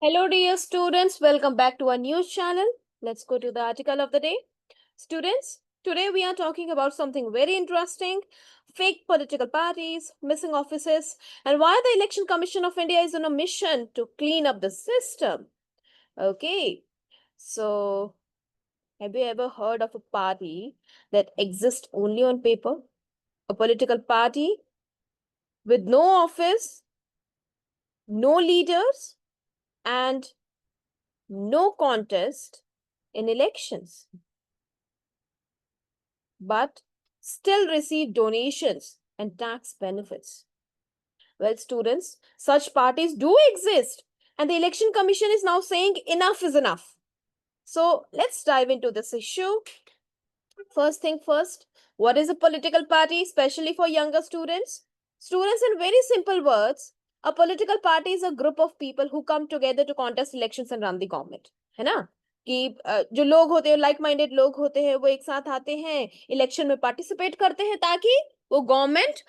Hello, dear students. Welcome back to our news channel. Let's go to the article of the day. Students, today we are talking about something very interesting: fake political parties, missing offices, and why the Election Commission of India is on a mission to clean up the system. Okay, so have you ever heard of a party that exists only on paper? A political party with no office, no leaders, and no contest in elections, but still receive donations and tax benefits. Well, students, such parties do exist, and the Election Commission is now saying enough is enough. So let's dive into this issue. First thing first, what is a political party, especially for younger students? Students, in very simple words, a political party is a group of people who come together to contest elections and run the government. है ना? कि जो लोग होते हैं, like minded लोग होते हैं, वो एक साथ आते हैं, इलेक्शन में पार्टिसिपेट करते हैं ताकि वो गवर्नमेंट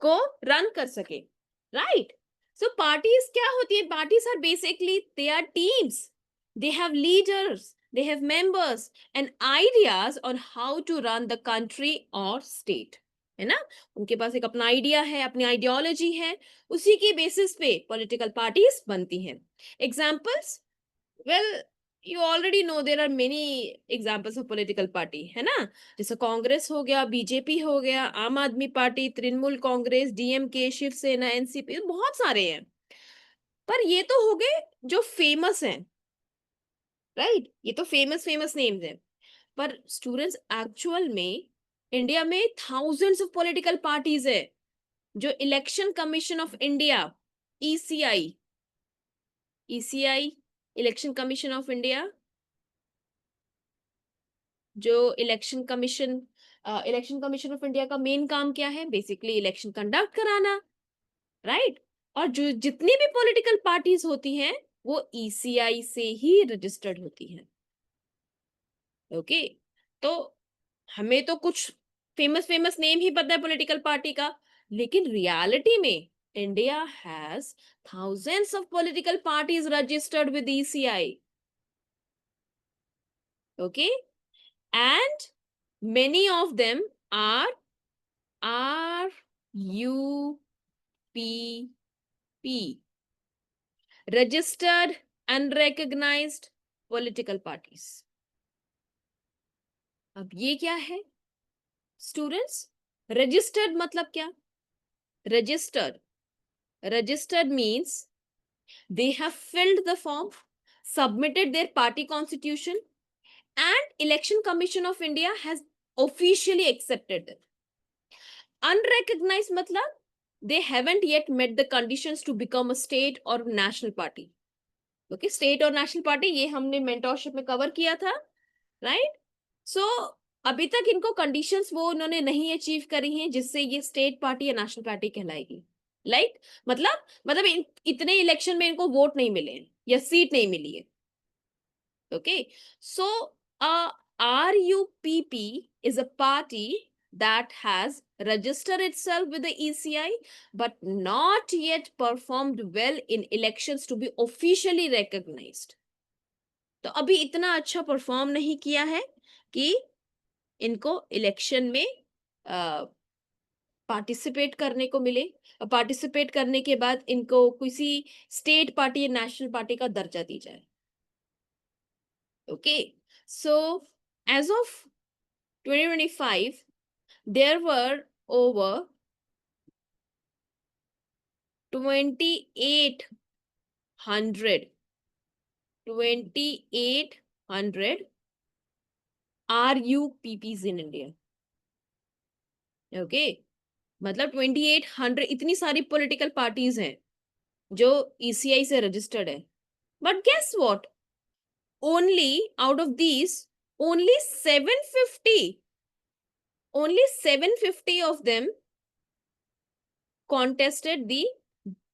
को रन कर सके, राइट? सो पार्टीज क्या होती है? Parties are basically they are teams, they have leaders, they have members and ideas on how to run the country or state. है ना? उनके पास एक अपना आइडिया है, अपनी आइडियोलॉजी है, उसी की बेसिस पे पॉलिटिकल पार्टीज बनती हैं. Examples, well you already know there are many examples of political party, है ना? जैसे कांग्रेस हो गया, बीजेपी हो गया, Aam Aadmi Party, Trinamool Congress, DMK, Shiv Sena, NCP, बहुत सारे हैं. पर ये तो हो गए जो फेमस हैं, राइट? ये तो फेमस फेमस नेम्स हैं. पर स्टूडेंट्स, एक्चुअल में इंडिया में थाउजेंड्स ऑफ पॉलिटिकल पार्टीज है. जो election commission of India, ECI, election commission of India, जो इलेक्शन कमीशन ऑफ इंडिया का मेन काम क्या है? बेसिकली इलेक्शन कंडक्ट कराना, राइट? और जो जितनी भी पॉलिटिकल पार्टीज होती हैं वो ईसीआई से ही रजिस्टर्ड होती हैं. ओके, तो हमें तो कुछ फेमस फेमस नेम ही पता है पॉलिटिकल पार्टी का, लेकिन रियलिटी में India has thousands of political parties registered with ECI. Okay, and many of them are UPP, registered unrecognized political parties. अब ये क्या है स्टूडेंट्स? रजिस्टर्ड मतलब क्या? Registered means they have filled the form, submitted their party constitution, and Election Commission of India has officially accepted it. Unrecognized matlab they haven't yet met the conditions to become a state or national party. Okay, state और national party ये हमने mentorship में cover किया था, right? So अभी तक इनको conditions वो उन्होंने नहीं अचीव करी हैं जिससे ये स्टेट पार्टी या नेशनल पार्टी कहलाएगी. लाइक मतलब इतने इलेक्शन में इनको वोट नहीं मिले हैं या सीट नहीं मिली है. Okay, so RUPP is a party that has registered itself with the ECI but not yet performed well in elections to be officially recognized. तो अभी इतना अच्छा परफॉर्म नहीं किया है कि इनको इलेक्शन में पार्टिसिपेट करने को मिले. पार्टिसिपेट करने के बाद इनको किसी स्टेट पार्टी या नेशनल पार्टी का दर्जा दी जाए. Okay, so as of 2025 there were over 2800 RUPPs in India. Okay, मतलब 2800 इतनी सारी पॉलिटिकल पार्टीज हैं जो ईसीआई से रजिस्टर्ड है. But guess what, only out of these only 750 of them contested the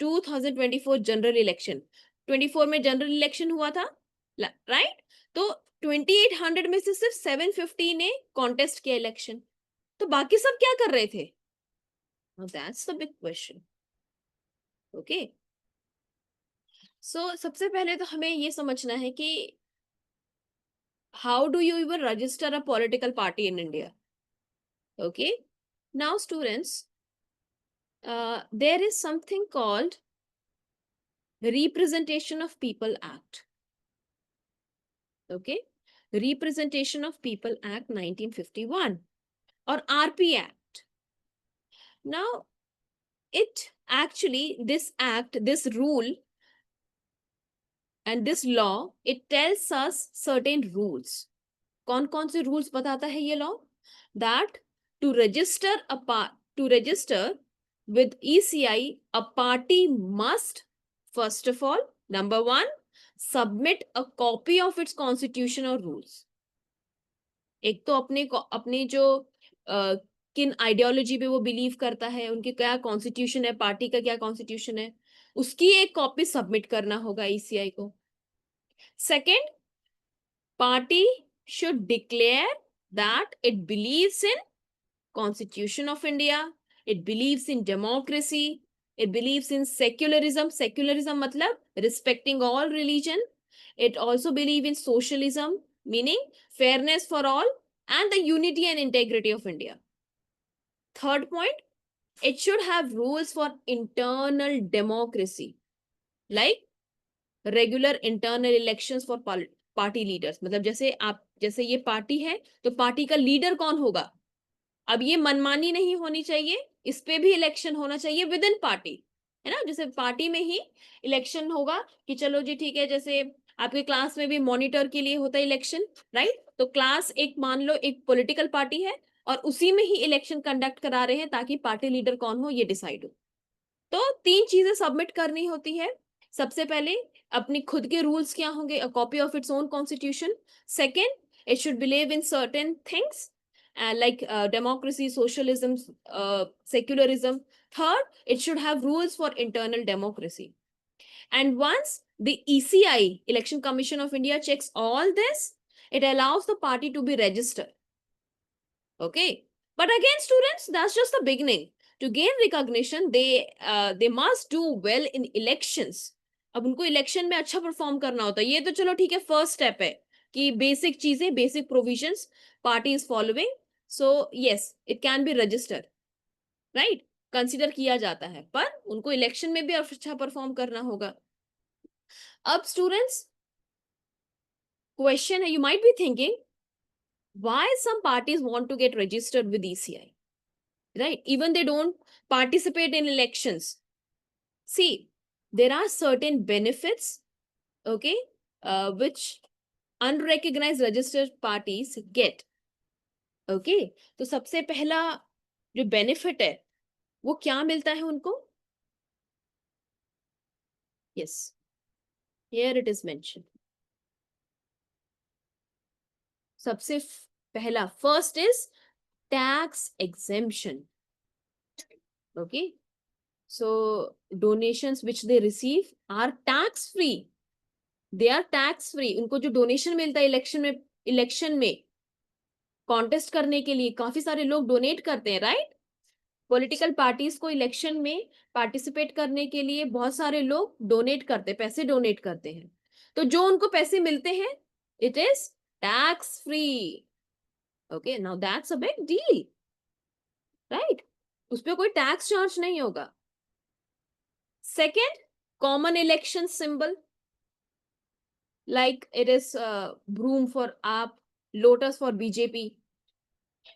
2024 general election. 24 में जनरल इलेक्शन हुआ था, राइट? तो 2800 में से सिर्फ 750 ने कॉन्टेस्ट किया इलेक्शन. तो बाकी सब क्या कर रहे थे? Now that's the big question. Okay, सबसे पहले तो हमें ये समझना है कि how do you even register a political party in India. Okay, now students, there is something called Representation of People Act. Okay, Representation of People Act 1951 or RP Act. Now, this act, this rule, and this law, it tells us certain rules. कौन से rules बताता है ये law? That to register with ECI, a party must, first of all, number one, submit a copy of its constitution or rules. एक तो अपने जो किन आइडियोलॉजी पे वो बिलीव करता है, उनके क्या कॉन्स्टिट्यूशन है, पार्टी का क्या कॉन्स्टिट्यूशन है, उसकी एक कॉपी सबमिट करना होगा ईसीआई को. Second, party should declare that it believes in Constitution of India, it believes in democracy, it believes in secularism. Secularism matlab respecting all religion. It also believe in socialism, meaning fairness for all and the unity and integrity of India. Third point, it should have rules for internal democracy, like regular internal elections for party leaders. मतलब जैसे ये party है तो party का leader कौन होगा. अब ये मनमानी नहीं होनी चाहिए, इस पे भी इलेक्शन होना चाहिए विद इन पार्टी, है ना. जैसे पार्टी में ही इलेक्शन होगा कि चलो जी ठीक है, जैसे आपके क्लास में भी मॉनिटर के लिए होता है इलेक्शन, राइट. तो क्लास एक मान लो एक पॉलिटिकल पार्टी है और उसी में ही इलेक्शन कंडक्ट करा रहे हैं ताकि पार्टी लीडर कौन हो ये डिसाइड हो. तो 3 चीजें सबमिट करनी होती है. सबसे पहले अपनी खुद के रूल्स क्या होंगे, a copy of its own constitution. Second, it should believe in certain things like democracy, socialism, secularism. Third, it should have rules for internal democracy. And once the ECI, Election Commission of India, checks all this, it allows the party to be registered. Okay, but again, students, that's just the beginning. To gain recognition, they must do well in elections. अब उनको election में अच्छा perform करना होता है. ये तो चलो ठीक है, फर्स्ट स्टेप है कि बेसिक चीजें, basic provisions party is following. So yes, it can be registered, right? Consider किया जाता है, पर उनको इलेक्शन में भी अच्छा परफॉर्म करना होगा. अब स्टूडेंट्स, क्वेश्चन है, you might be thinking why some parties want to get registered with ECI, right? Even they don't participate in elections. See, there are certain benefits, okay, which unrecognized registered parties get. Okay, तो सबसे पहला जो benefit है वो क्या मिलता है उनको. Yes, here it is mentioned. सबसे पहला, first is tax exemption. Okay, so donations which they receive are tax free. They are tax free. उनको जो डोनेशन मिलता है इलेक्शन में कॉन्टेस्ट करने के लिए काफी सारे लोग डोनेट करते हैं, राइट. पॉलिटिकल पार्टीज को इलेक्शन में पार्टिसिपेट करने के लिए बहुत सारे लोग डोनेट करते, पैसे डोनेट करते हैं. तो जो उनको पैसे मिलते हैं, it is tax free. Okay, now that's a big deal, right. उस पर कोई टैक्स चार्ज नहीं होगा. Second, common election symbol, like it is broom for AAP, lotus for BJP,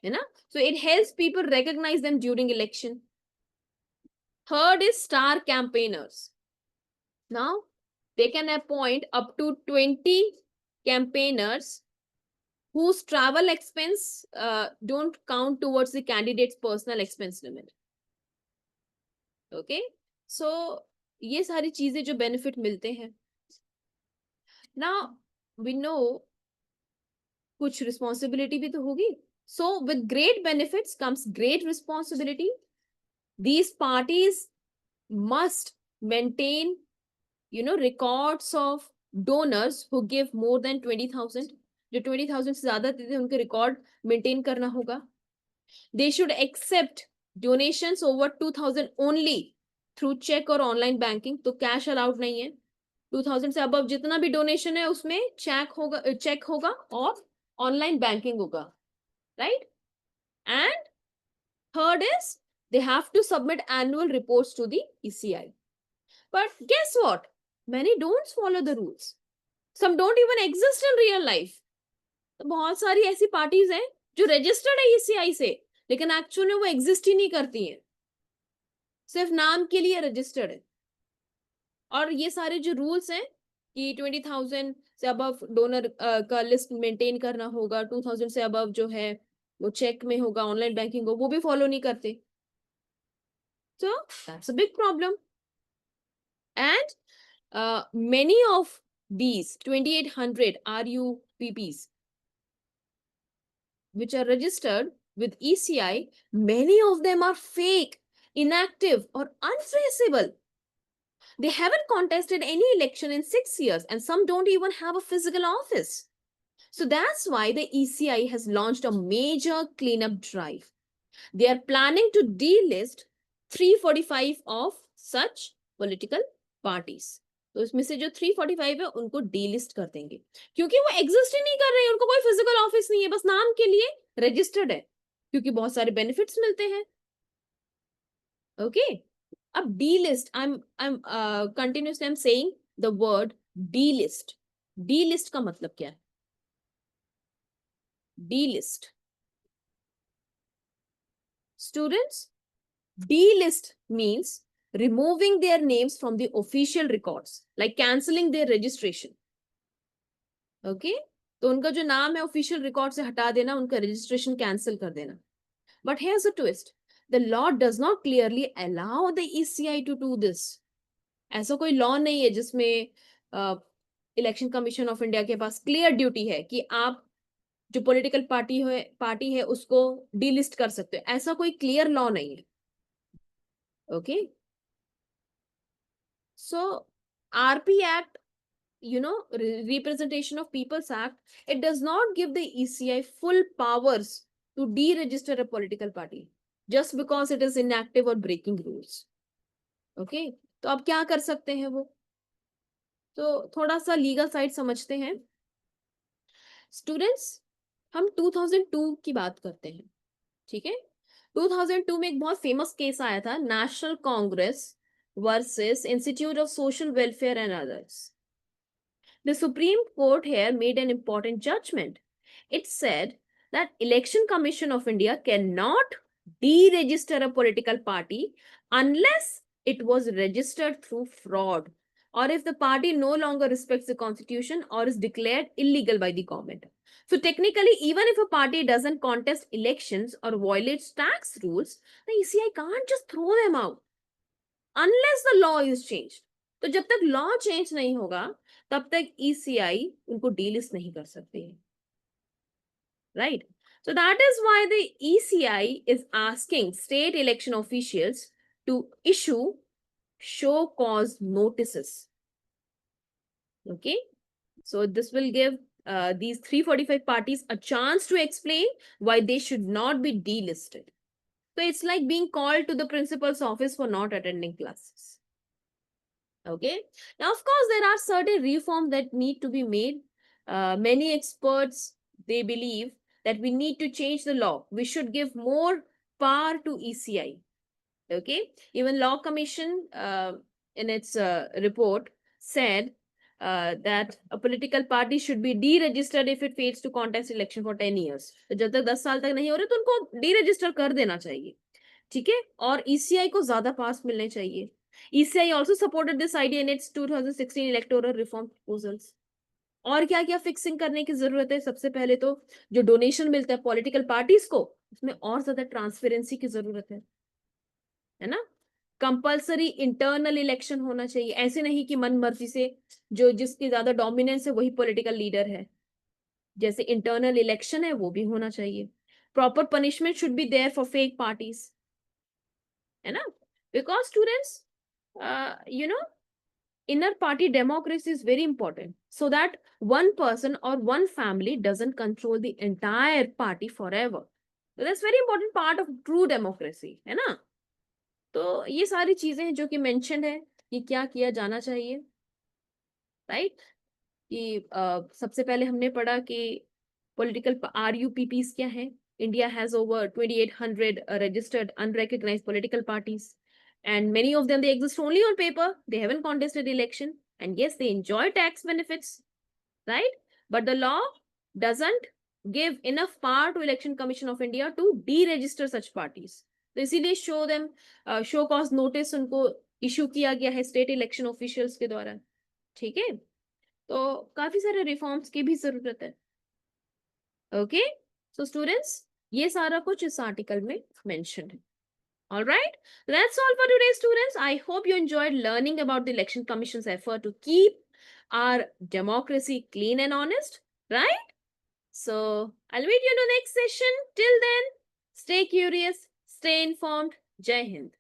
है ना. So it helps people recognise them during election. Third is star campaigners. Now, they can appoint up to 20 campaigners whose travel expense don't count towards the candidate's personal expense limit. Okay, so ये सारी चीजें जो benefit मिलते हैं. Now, we know कुछ responsibility भी तो होगी. So, with great benefits comes great responsibility. These parties must maintain, records of donors who give more than 20,000. जो 20,000 से ज्यादा देते हैं उनके रिकॉर्ड मेंटेन करना होगा. They should accept donations over 2,000 only through check और ऑनलाइन बैंकिंग. तो कैश अलाउड नहीं है. 2000 से अबव जितना भी डोनेशन है उसमें चेक होगा और ऑनलाइन बैंकिंग होगा, right? And third is they have to submit annual reports to the ECI. But guess what? Many don't follow the rules. Some don't even exist in real life. तो बहुत सारी ऐसी parties हैं जो registered है ECI से, लेकिन actually में वो एग्जिस्ट ही नहीं करती हैं, सिर्फ नाम के लिए रजिस्टर्ड है. और ये सारे जो रूल्स हैं कि 20,000 से अबव डोनर का लिस्ट मेंटेन करना होगा, 2000 से अबव जो है वो चेक में होगा, ऑनलाइन बैंकिंग हो, वो भी फॉलो नहीं करते. So that's a big problem. And many of these 2,800 RUPPs which are registered with ECI, many of them are fake, inactive, or untraceable. They haven't contested any election in 6 years, and some don't even have a physical office. So that's why the ECI has launched a major cleanup drive. They are planning to delist 345 of such political parties. तो इसमें से जो 345 है उनको delist कर देंगे, क्योंकि वो एग्जिस्ट ही नहीं कर रहे हैं, उनको कोई फिजिकल ऑफिस नहीं है, बस नाम के लिए रजिस्टर्ड है, क्योंकि बहुत सारे बेनिफिट्स मिलते हैं. ओके, अब delist, I am continuously I am saying the word delist. Delist का मतलब क्या है? Delist students, delist means removing their names from the official records, like cancelling their registration. Okay, तो उनका जो नाम है ऑफिशियल रिकॉर्ड से हटा देना, उनका रजिस्ट्रेशन कैंसिल कर देना. But here's a twist, the law does not clearly allow the ECI to do this. ऐसा कोई लॉ नहीं है जिसमें इलेक्शन कमीशन ऑफ इंडिया के पास क्लियर ड्यूटी है कि आप जो पॉलिटिकल पार्टी है उसको डीलिस्ट कर सकते हो. ऐसा कोई क्लियर लॉ नहीं है. Okay, so RP Act, Representation of People's Act, it does not give the ECI full powers to deregister a political party just because it is inactive or breaking rules. Okay, तो अब क्या कर सकते हैं वो? तो थोड़ा सा लीगल साइड समझते हैं. स्टूडेंट्स, हम 2002 की बात करते हैं, ठीक है? 2002 में एक बहुत फेमस केस आया था, national Congress versus institute of social welfare and others. The Supreme Court here made an important judgment. It said that Election Commission of India cannot deregister a political party unless it was registered through fraud, or if the party no longer respects the constitution or is declared illegal by the government. So technically, even if a party doesn't contest elections or violates tax rules, the ECI can't just throw them out unless the law is changed. तो जब तक law change नहीं होगा तब तक ECI उनको delist नहीं कर सकते हैं, right? So that is why the ECI is asking state election officials to issue show cause notices. Okay, so this will give these 345 parties a chance to explain why they should not be delisted. So it's like being called to the principal's office for not attending classes. Okay, now of course there are certain reforms that need to be made. Many experts, they believe that we need to change the law. We should give more power to ECI. Okay, even Law Commission in its report said that a political party should be deregistered if it fails to contest election for 10 years. तो जब तक 10 साल तक नहीं हो रहे तो उनको डीरजिस्टर कर देना चाहिए, ठीक है? और ECI को ज्यादा पास मिलने चाहिए. ECI also supported this idea in its 2016 electoral reform proposals. और क्या क्या फिक्सिंग करने की जरूरत है? सबसे पहले तो जो डोनेशन मिलता है पॉलिटिकल पार्टीज को, उसमें और ज्यादा ट्रांसपेरेंसी की जरूरत है ना? कंपल्सरी इंटरनल इलेक्शन होना चाहिए. ऐसे नहीं कि मन मर्जी से जो जिसकी ज्यादा डोमिनेंस है वही पॉलिटिकल लीडर है. जैसे इंटरनल इलेक्शन है वो भी होना चाहिए. Proper punishment should be there for fake parties, है ना? Because students, inner party democracy is very important, so that one person or one family doesn't control the entire party forever. So that's very important part of true democracy, है ना? तो ये सारी चीजें हैं जो कि मेंशन है कि क्या किया जाना चाहिए. राइट? कि सबसे पहले हमने पढ़ा कि पॉलिटिकल RUPPs क्या है. India has over 2,800 registered unrecognized political parties, and many of them they exist only on paper. They haven't contested election, and yes, they enjoy tax benefits, right? But the law doesn't give enough power to Election Commission of India to deregister such parties. तो इसीलिए show cause notice उनको issue किया गया है state election officials के द्वारा. ठीक है? तो काफी सारे रिफॉर्म्स की भी जरूरत है. ओके, सो स्टूडेंट्स, ये सारा कुछ इस आर्टिकल में मेंशन है. All right, that's all for today, students. I hope you enjoyed learning about the Election Commission's effort to keep our democracy clean and honest, right? So I'll meet you in the next session. Till then, stay curious, stay informed. Jai Hind.